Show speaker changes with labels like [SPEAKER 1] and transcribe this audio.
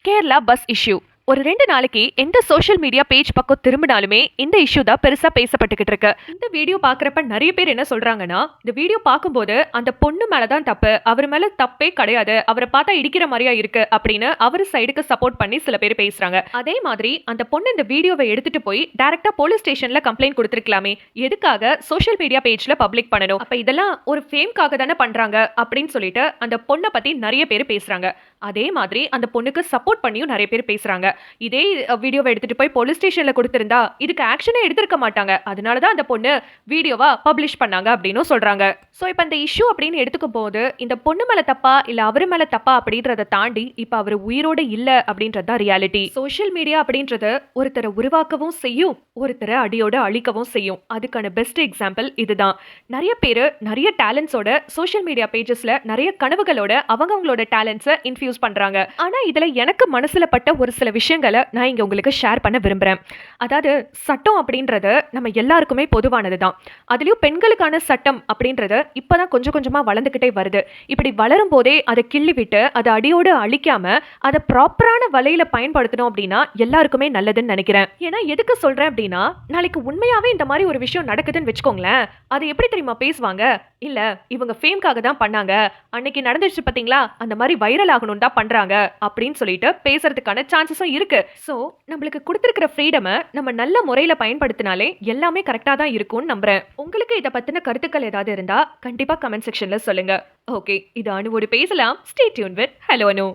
[SPEAKER 1] Kerala bus issue. ஒரு 2 நாளைக்கு எந்த சோஷியல் மீடியா பேஜ் பக்கம் திரும்பினாலுமே இந்த இஷ்யூ தான் பெருசா பேசப்பட்டுக்கிட்டு இருக்கு. இந்த வீடியோ பார்க்கறப்ப நிறைய பேர் என்ன சொல்றாங்கன்னா, இந்த வீடியோ பார்க்கும்போது அந்த பொண்ணு மேல தான் தப்பு, அவர் மேல தப்பே கிடையாது, அவரை பார்த்தா இடிக்கிற மாதிரியா இருக்கு அப்படின்னு அவர் சைடுக்கு சப்போர்ட் பண்ணி சில பேர் பேசுறாங்க. அதே மாதிரி அந்த பொண்ணு இந்த வீடியோவை எடுத்துட்டு போய் டைரக்டா போலீஸ் ஸ்டேஷன்ல கம்ப்ளைண்ட் கொடுத்திருக்கலாமே, எதுக்காக சோஷியல் மீடியா பேஜ்ல பப்ளிக் பண்ணணும்? அப்ப இதெல்லாம் ஒரு ஃபேம்காக தானே பண்றாங்க அப்படின்னு சொல்லிட்டு அந்த பொண்ணை பத்தி நிறைய பேர் பேசுறாங்க. அதே மாதிரி அந்த பொண்ணுக்கு சப்போர்ட் பண்ணியும் நிறைய பேர் பேசுறாங்க. இதே வீடியோவை எடுத்துட்டு போய் போலீஸ் ஸ்டேஷன்ல கொடுத்திருந்தா இதுக்கு ஆக்ஷனே எடுத்திருக்க மாட்டாங்க, அதனாலதான் அந்த பொண்ணு வீடியோவா பப்ளிஷ் பண்ணாங்க அப்படின்னு சொல்றாங்க. சோ இப்ப இந்த இஷ்யூ அப்படின்னு எடுத்துக்கும் போது இந்த பொண்ணு மேல தப்பா இல்ல அவரு மேல தப்பா அப்படின்றத தாண்டி இப்ப அவர் உயிரோட இல்ல அப்படின்றதா ரியாலிட்டி. சோஷியல் மீடியா அப்படின்றது ஒருத்தரை உருவாக்கவும் செய்யும், ஒருத்தரை அடியோட அழிக்கவும் செய்யும். அதுக்கான பெஸ்ட் எக்ஸாம்பிள் இதுதான். நிறைய பேரு நிறைய டேலண்ட்ஸோட சோஷியல் மீடியா பேஜஸ்ல நிறைய கனவுகளோட அவங்களோட டேலண்ட்ஸை இன்ஃபியூஸ் பண்றாங்க. ஆனா இதுல எனக்கு மனசுல பட்ட ஒரு சில விஷயங்களை நான் இங்க உங்களுக்கு ஷேர் பண்ண விரும்புறேன். அதாவது சட்டம் அப்படின்றது நம்ம எல்லாருக்குமே பொதுவானது தான். அதுலயும் பெண்களுக்கான சட்டம் அப்படின்றது இப்பதான் கொஞ்சம் கொஞ்சமா வளர்ந்துகிட்டே வருது. இப்படி வளரும் போதே அதை கிள்ளி விட்டு அதை அடியோடு அழிக்காம அதை ப்ராப்பரான வழியில பயன்படுத்தணும் அப்படின்னா எல்லாருக்குமே நல்லதுன்னு நினைக்கிறேன். ஏன்னா எதுக்கு சொல்றேன் அப்படின்னா, நாளைக்கு உண்மையாவே இந்த மாதிரி ஒரு விஷயம் நடக்குதுன்னு வச்சுக்கோங்களேன், அது எப்படி தெரியுமா பேசுவாங்க? இல்ல இவங்க ஃபேம்காக தான் பண்ணாங்க, அன்னைக்கு நடந்துச்சு பாத்தீங்களா, அந்த மாதிரி வைரல் ஆகணும் தான் பண்றாங்க அப்படின்னு சொல்லிட்டு பேசுறதுக்கான சான்சஸும் இருக்கு. சோ நம்மளுக்கு கொடுத்திருக்கிற ஃப்ரீடமை நம்ம நல்ல முறையில பயன்படுத்தினாலே எல்லாமே கரெக்டா தான் இருக்கும்னு நம்புறேன். உங்களுக்கு இதை பத்தின கருத்துக்கள் ஏதாவது இருந்தா கண்டிப்பா கமெண்ட் செக்ஷன்ல சொல்லுங்க. ஓகே, இது அனுவோடு பேசலாம். Stay tune with hello Anu.